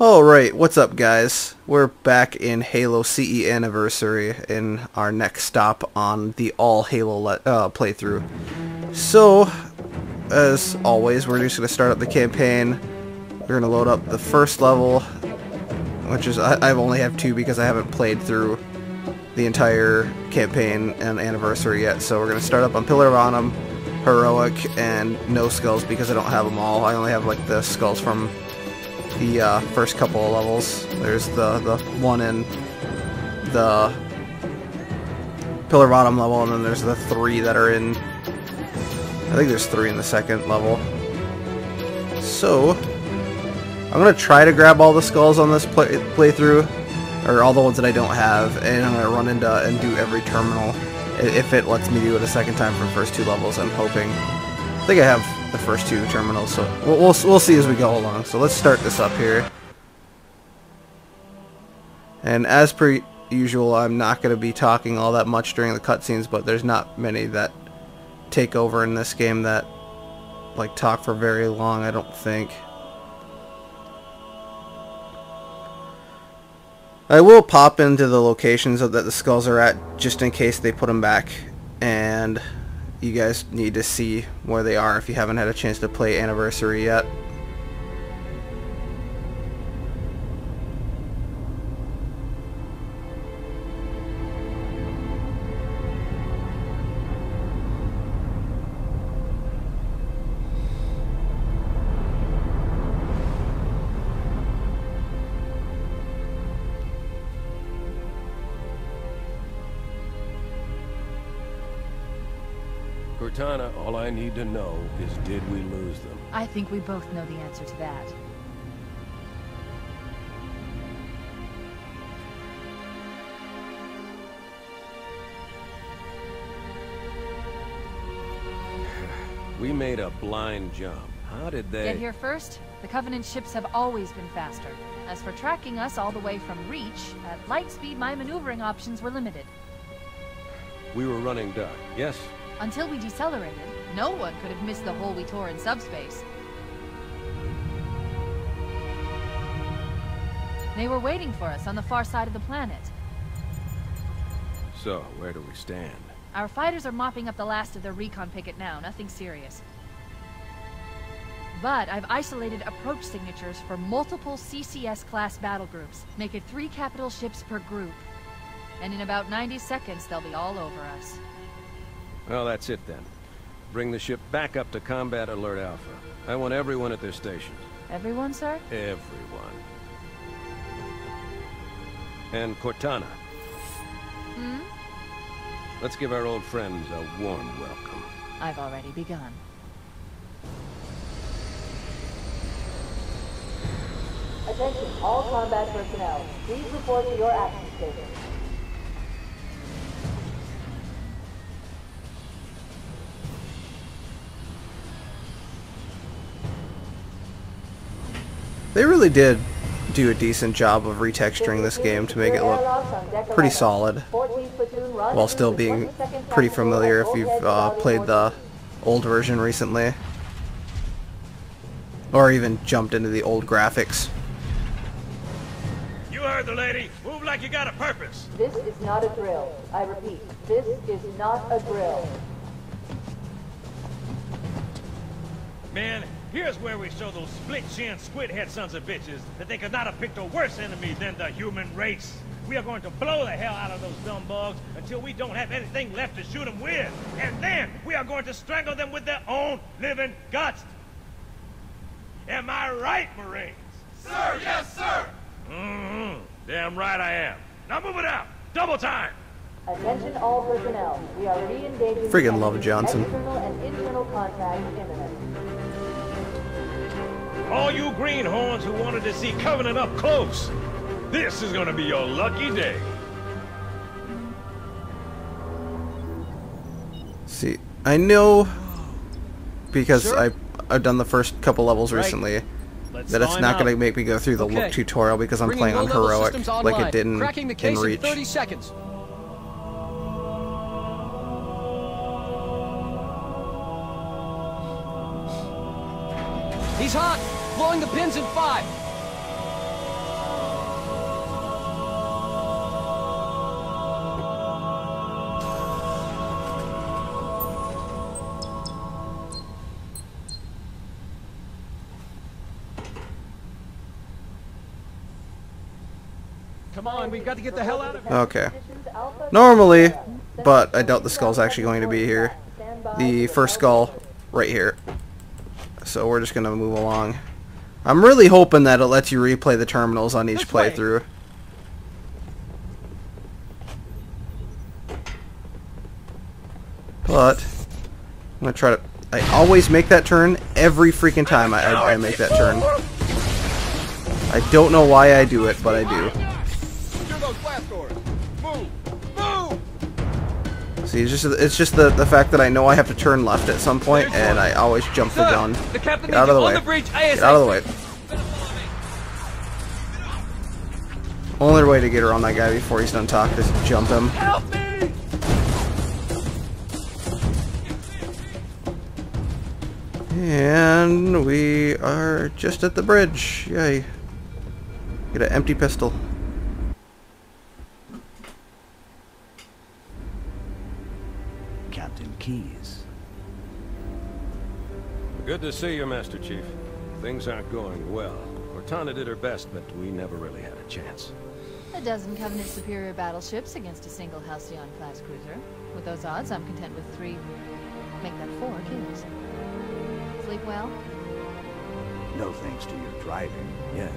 Alright, what's up guys? We're back in Halo CE Anniversary in our next stop on the all Halo playthrough. So, as always, we're just going to start up the campaign. We're going to load up the first level, which is, I only have two because I haven't played through the entire campaign and Anniversary yet. So we're going to start up on Pillar of Autumn, Heroic, and no skulls because I don't have them all. I only have like the skulls from the first couple of levels. There's the one in the Pillar of Autumn level, and then there's the three that are in, I think there's three in the second level. So I'm gonna try to grab all the skulls on this playthrough, or all the ones that I don't have, and I'm gonna run into and do every terminal if it lets me do it a second time for the first two levels. I'm hoping. I think I have the first two terminals, so we'll see as we go along. So let's start this up here. And as per usual, I'm not going to be talking all that much during the cutscenes, but there's not many that take over in this game that like talk for very long, I don't think. I will pop into the locations that the skulls are at just in case they put them back, and you guys need to see where they are if you haven't had a chance to play Anniversary yet. Cortana, all I need to know is, did we lose them? I think we both know the answer to that. We made a blind jump. How did they... Get here first? The Covenant ships have always been faster. As for tracking us all the way from Reach, at light speed my maneuvering options were limited. We were running dark, yes? Until we decelerated, no one could have missed the hole we tore in subspace. They were waiting for us on the far side of the planet. So, where do we stand? Our fighters are mopping up the last of their recon picket now, nothing serious. But I've isolated approach signatures for multiple CCS-class battle groups. Make it 3 capital ships per group. And in about 90 seconds, they'll be all over us. Well, that's it then. Bring the ship back up to Combat Alert Alpha. I want everyone at their stations. Everyone, sir? Everyone. And Cortana. Hmm? Let's give our old friends a warm welcome. I've already begun. Attention, all combat personnel. Please report to your action station. They really did do a decent job of retexturing this game to make it look pretty solid, while still being pretty familiar if you've played the old version recently, or even jumped into the old graphics. You heard the lady. Move like you got a purpose. This is not a drill. I repeat, this is not a drill. Man, here's where we show those split-chin, squid-head sons of bitches that they could not have picked a worse enemy than the human race. We are going to blow the hell out of those dumb bugs until we don't have anything left to shoot them with. And then we are going to strangle them with their own living guts. Am I right, Marines? Sir, yes, sir! Mm-hmm. Damn right I am. Now move it out. Double time. Attention all personnel. We are re-engaging... Friggin' love Johnson. External and internal contact imminent. All you greenhorns who wanted to see Covenant up close, this is gonna be your lucky day. See, I know, because I've done the first couple levels recently, that it's not going to make me go through the look tutorial because I'm playing on Heroic like it did in Reach. 30 seconds. He's hot! Blowing the pins in 5. Come on, we've got to get the hell out of here. Okay. Normally, but I doubt the skull's actually going to be here. The first skull right here. So we're just going to move along. I'm really hoping that it lets you replay the terminals on each playthrough. But I'm going to try to... I always make that turn every freaking time I make that turn. I don't know why I do it, but I do. See, it's just the fact that I know I have to turn left at some point, and I always jump the gun. Get out of the way. Get out of the way. Only way to get around that guy before he's done talking is to jump him. Help me! And we are just at the bridge. Yay. Get an empty pistol. Captain Keyes. Good to see you, Master Chief. Things aren't going well. Cortana did her best, but we never really had a chance. A dozen Covenant superior battleships against a single Halcyon-class cruiser. With those odds, I'm content with 3, make that 4 kills. Sleep well? No thanks to your driving, yes.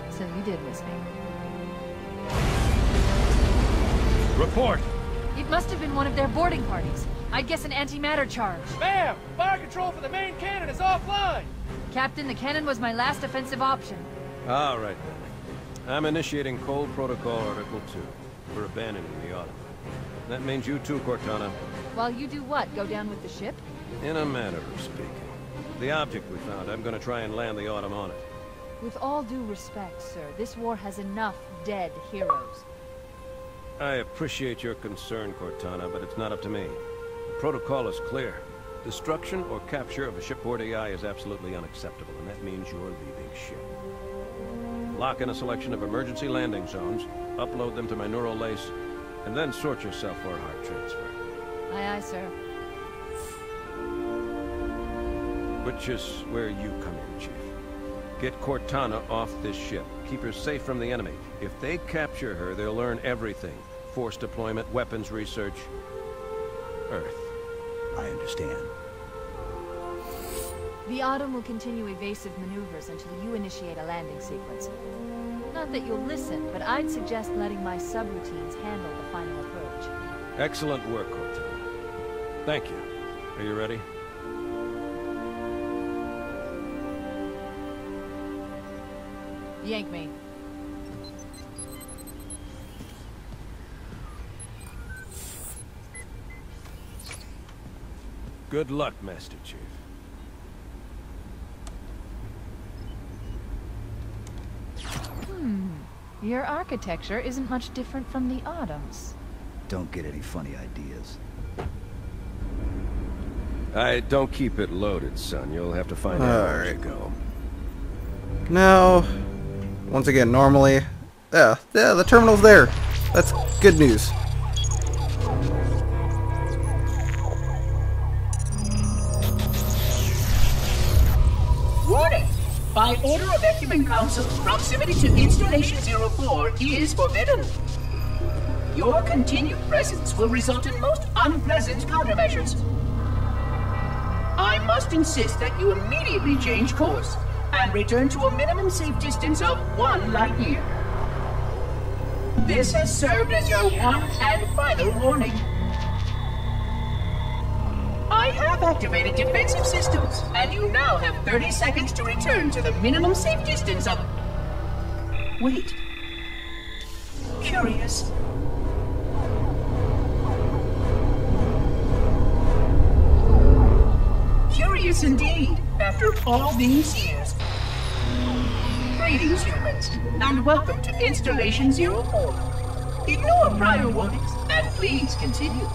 So you did miss me. Report! It must have been one of their boarding parties. I'd guess an antimatter charge. Ma'am! Fire control for the main cannon is offline! Captain, the cannon was my last offensive option. All right, then. I'm initiating Cold Protocol Article 2 for abandoning the Autumn. That means you too, Cortana. While you do what? Go down with the ship? In a manner of speaking. The object we found, I'm going to try and land the Autumn on it. With all due respect, sir, this war has enough dead heroes. I appreciate your concern, Cortana, but it's not up to me. The protocol is clear. Destruction or capture of a shipboard AI is absolutely unacceptable, and that means you're leaving ship. Lock in a selection of emergency landing zones, upload them to my neural lace, and then sort yourself for a heart transfer. Aye, aye, sir. Which is where you come in, Chief. Get Cortana off this ship. Keep her safe from the enemy. If they capture her, they'll learn everything. Force deployment, weapons research, Earth. I understand. The Autumn will continue evasive maneuvers until you initiate a landing sequence. Not that you'll listen, but I'd suggest letting my subroutines handle the final approach. Excellent work, Cortana. Thank you. Are you ready? Yank me. Good luck, Master Chief. Your architecture isn't much different from the Autumn's. Don't get any funny ideas. I don't keep it loaded, son. You'll have to find out as you go. Now, once again, normally, yeah, the terminal's there. That's good news. Warning! By order of Ecumen Council, proximity to Installation 04 is forbidden. Your continued presence will result in most unpleasant countermeasures. I must insist that you immediately change course and return to a minimum safe distance of 1 light year. This has served as your one and final warning. I have activated defensive systems, and you now have 30 seconds to return to the minimum safe distance of... Wait. Curious. Curious indeed, after all these years. Greetings, humans, and welcome to Installation 04. Ignore prior warnings, and please continue.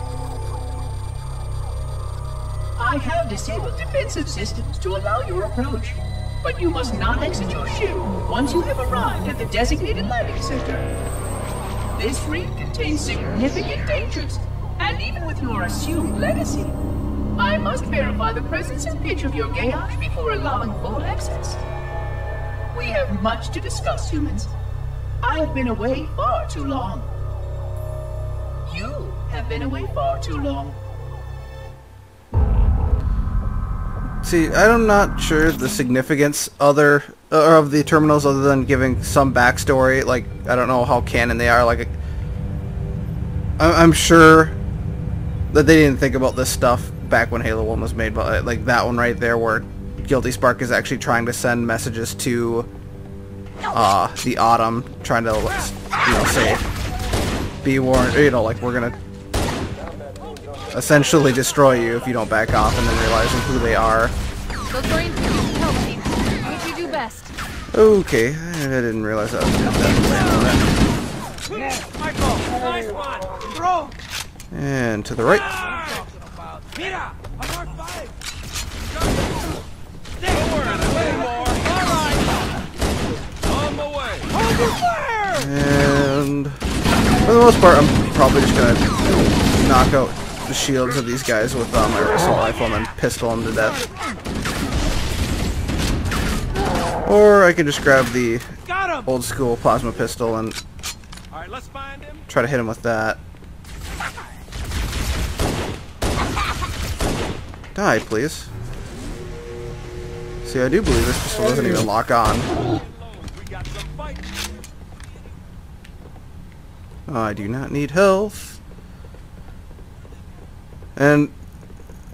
I have disabled defensive systems to allow your approach, but you must not exit your ship once you have arrived at the designated landing center. This reef contains significant dangers, and even with your assumed legacy, I must verify the presence and pitch of your gauge before allowing full access. We have much to discuss, humans. I have been away far too long. You have been away far too long. See, I'm not sure the significance of the terminals other than giving some backstory. Like, I don't know how canon they are. Like, I'm sure that they didn't think about this stuff back when Halo 1 was made, but like that one right there where Guilty Spark is actually trying to send messages to the Autumn, trying to, you know, say, be warned, you know, like, we're gonna essentially destroy you if you don't back off, and then realizing who they are. Those Marines need some help, team. What you do best? Okay, I didn't realize I was doing that. Michael, nice one. Bro. And to the right. Mira, on our 5. Don't worry, there's way more. All right. On the way. Hold your fire. And for the most part, I'm probably just gonna knock out the shields of these guys with my assault rifle and then pistol them to death. Or I can just grab the old school plasma pistol and Let's find him. try to hit him with that. Die, please. See, I do believe this pistol doesn't even lock on. I do not need health. And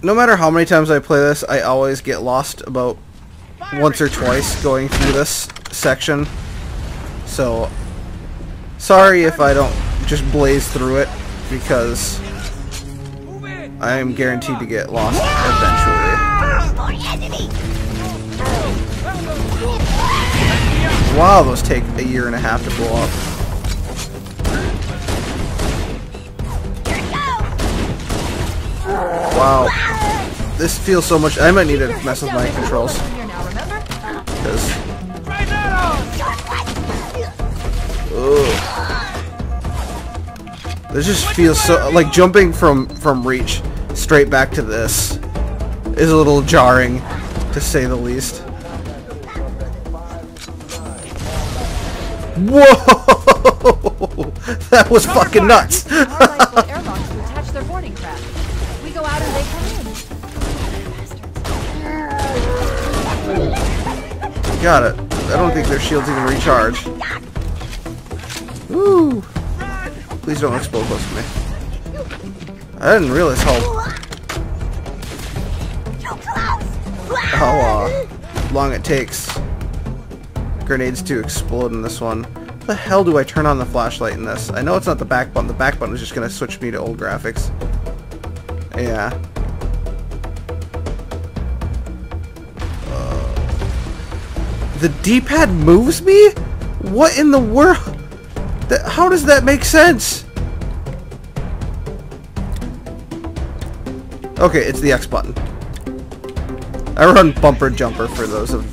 no matter how many times I play this, I always get lost about once or twice going through this section. So, sorry if I don't just blaze through it, because I am guaranteed to get lost eventually. Wow, those take a year and a half to blow up. Wow. This feels so much... I might need to mess with my controls. Because... This just feels so... Like, jumping from reach straight back to this is a little jarring, to say the least. Whoa! That was fucking nuts! Airlocks to attach their boarding craft. We go out and they come in. Got it. I don't think their shields even recharge. Woo! Please don't explode close to me. I didn't realize how long it takes grenades to explode in this one. How the hell do I turn on the flashlight in this? I know it's not the back button. The back button is just going to switch me to old graphics. Yeah. The D-pad moves me? What in the world? How does that make sense? Okay, it's the X button. I run bumper jumper for those of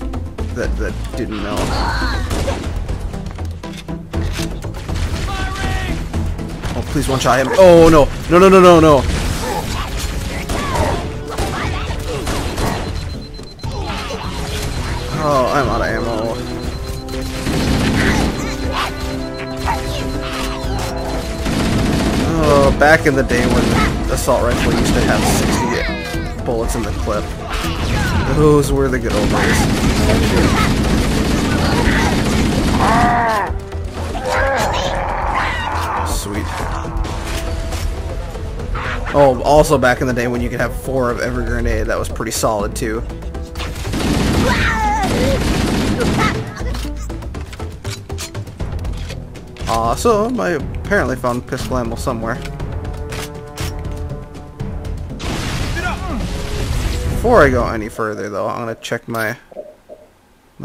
that didn't know. Oh, please one shot him. Oh no. No. Oh, I'm out of ammo. Oh, back in the day when the assault rifle used to have 60 bullets in the clip. Those were the good old days. Sweet. Oh, also back in the day when you could have 4 of every grenade, that was pretty solid too. Awesome, I apparently found pistol ammo somewhere. Before I go any further though, I'm gonna check my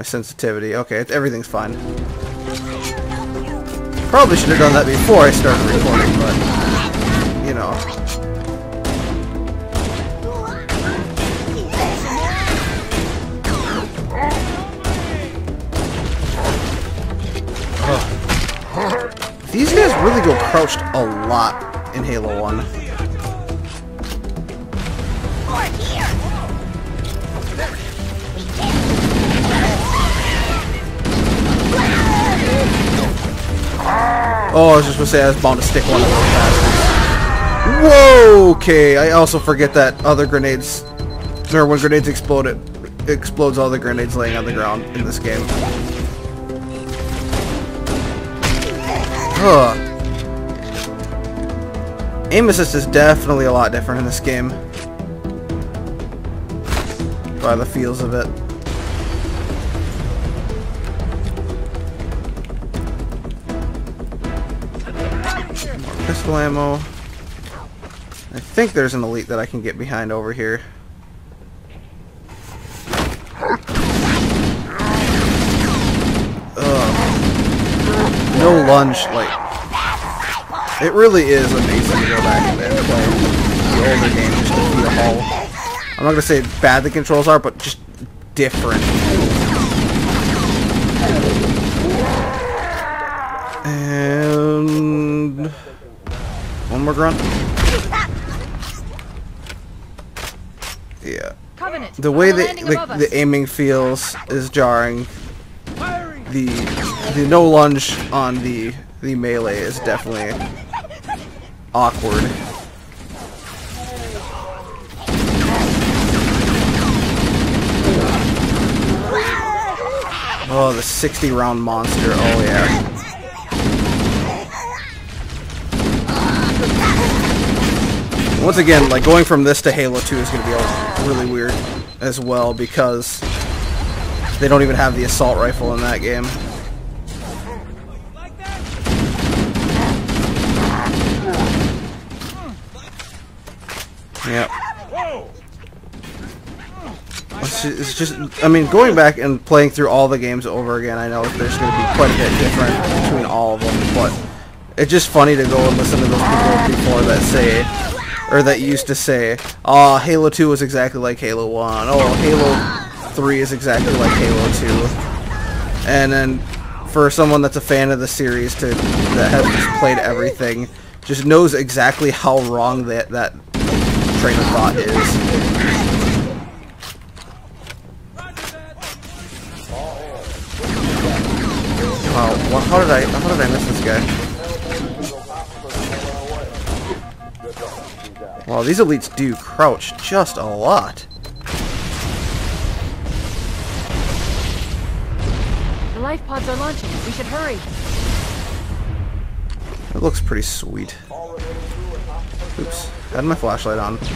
sensitivity. Okay, everything's fine. Probably should have done that before I started recording, but you know. These guys really go crouched a lot in Halo 1. Oh, I was just gonna say I was bound to stick one of those bastards. Whoa! Okay, I also forget that other grenades, or when grenades explode, it explodes all the grenades laying on the ground in this game. Ugh. Aim assist is definitely a lot different in this game, by the feels of it. More pistol ammo. I think there's an elite that I can get behind over here. Ugh. No lunge, like, it really is amazing to go back and play the older game just to feel how, I'm not gonna say bad the controls are, but just different. And one more grunt. Yeah. The way the aiming feels is jarring. The no lunge on the melee is definitely awkward. Oh, the 60-round monster. Oh yeah. Once again, like, going from this to Halo 2 is going to be really weird as well, because they don't even have the assault rifle in that game. Yep. It's just, I mean, going back and playing through all the games over again, I know there's going to be quite a bit different between all of them, but it's just funny to go and listen to those people before that say, or that used to say, oh, Halo 2 is exactly like Halo 1, oh, Halo 3 is exactly like Halo 2, and then for someone that's a fan of the series that has just played everything, just knows exactly how wrong that train of thought is. Wow, how did I miss this guy? Wow, these elites do crouch just a lot. The life pods are launching. We should hurry. It looks pretty sweet. Oops, had my flashlight on. The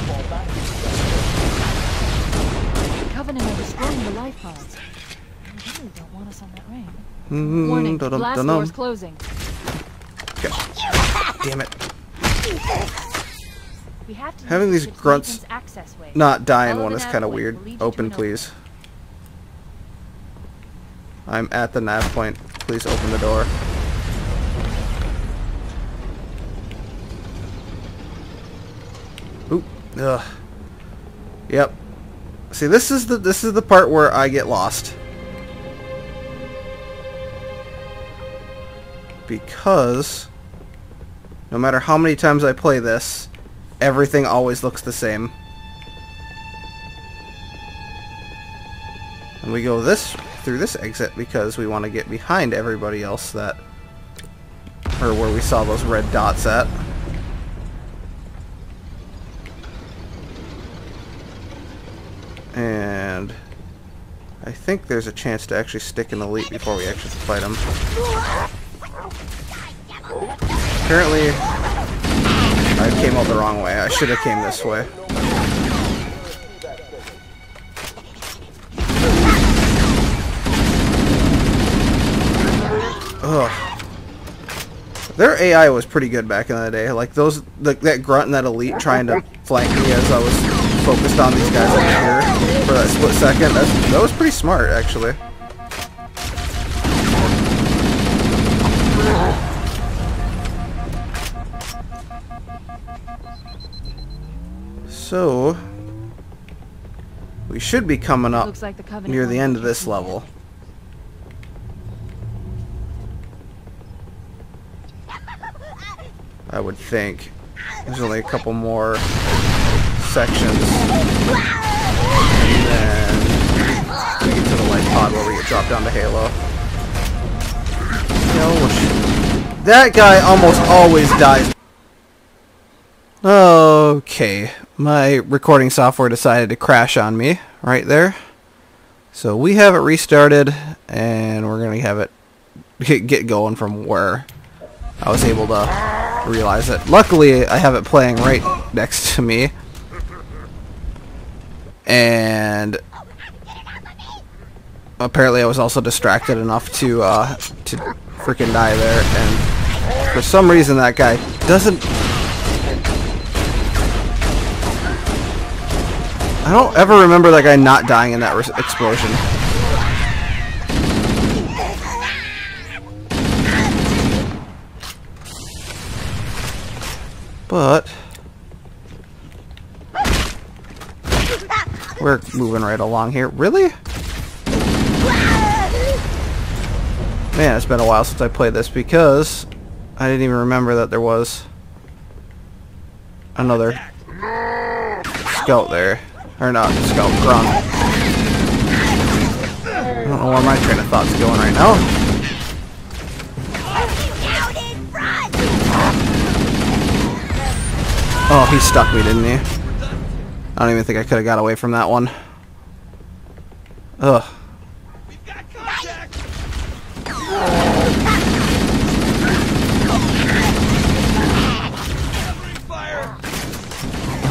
Covenant are destroying the life pods. They really don't want us on that ring. Warning, blast doors closing. Okay. Damn it. We have to having these grunts not die in one is kind of weird. Open, please. I'm at the nav point. Please open the door. Oop. Ugh. Yep. See, this is the part where I get lost. Because no matter how many times I play this, everything always looks the same. And we go through this exit because we want to get behind everybody else or where we saw those red dots at. And I think there's a chance to actually stick an elite before we actually fight him. Apparently, I came out the wrong way. I should have came this way. Ugh. Their AI was pretty good back in the day. Like that grunt and that elite trying to flank me as I was focused on these guys over here for that split second. That was pretty smart, actually. So, we should be coming up near the end of this level. I would think. There's only a couple more sections. And then we get to the light pod where we get dropped down to Halo. That guy almost always dies. Okay, my recording software decided to crash on me right there. So we have it restarted, and we're going to have it get going from where I was able to realize it. Luckily, I have it playing right next to me. And apparently I was also distracted enough to freaking die there. And for some reason that guy doesn't... I don't ever remember that guy not dying in that explosion. But we're moving right along here. Really? Man, it's been a while since I played this because I didn't even remember that there was another scout there. Or not, scout, grunt. I don't know where my train of thought's going right now. Oh, he stuck me, didn't he? I don't even think I could have got away from that one. Ugh.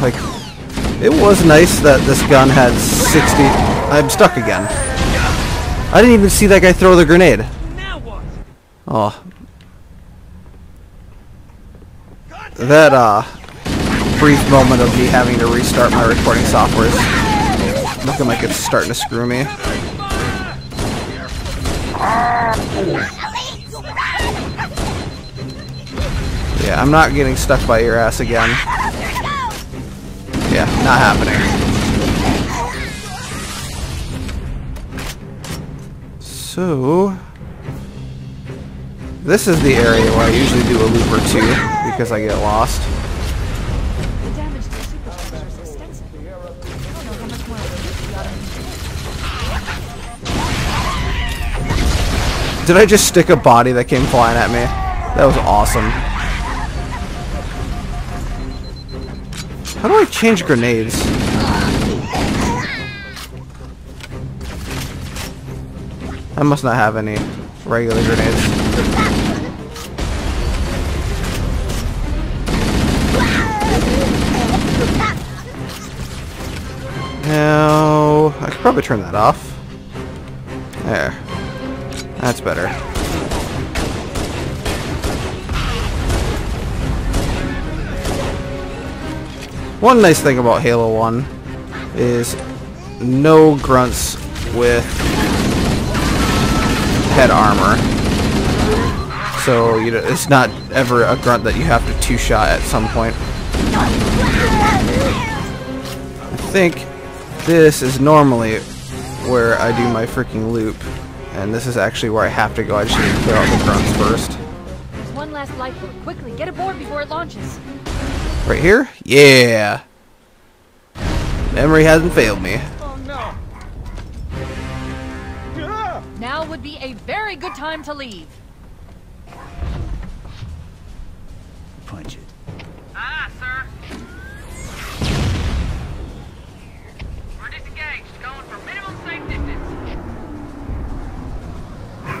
Like, it was nice that this gun had 60... I'm stuck again. I didn't even see that guy throw the grenade. Oh. That, brief moment of me having to restart my recording software is looking like it's starting to screw me. Yeah, I'm not getting stuck by your ass again. Yeah, not happening. So... this is the area where I usually do a loop or two because I get lost. The damage to the supercharger is extensive. I don't know how much more of Did I just stick a body that came flying at me? That was awesome. How do I change grenades? I must not have any regular grenades. Now, I could probably turn that off. There. That's better. One nice thing about Halo 1 is no grunts with head armor. So you know, it's not ever a grunt that you have to two-shot at some point. I think this is normally where I do my freaking loop, and this is actually where I have to go. I just need to clear out the grunts first. There's one last lifeboat. Quickly, get aboard before it launches. Right here? Yeah. Memory hasn't failed me. Oh no! Yeah. Now would be a very good time to leave. Punch it. Aye, sir. We're disengaged, going for minimum safe distance.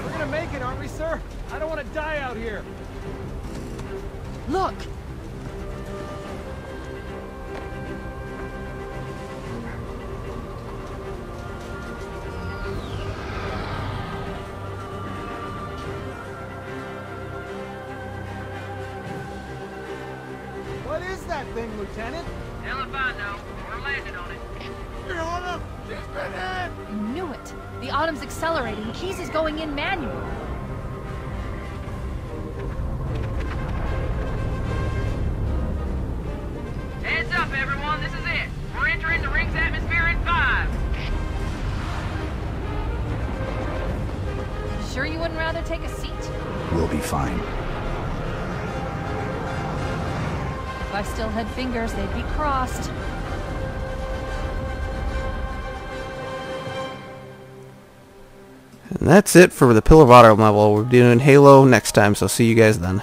We're gonna make it, aren't we, sir? I don't want to die out here. Look! What is that thing, Lieutenant? Hell if I know. We're landing on it. You're on a... I knew it. The Autumn's accelerating. Keys is going in manual. Heads up, everyone. This is it. We're entering the ring's atmosphere in 5. Sure you wouldn't rather take a seat? We'll be fine. If I still had fingers, they'd be crossed. And that's it for the Pillar of Autumn level. We're doing Halo next time, so see you guys then.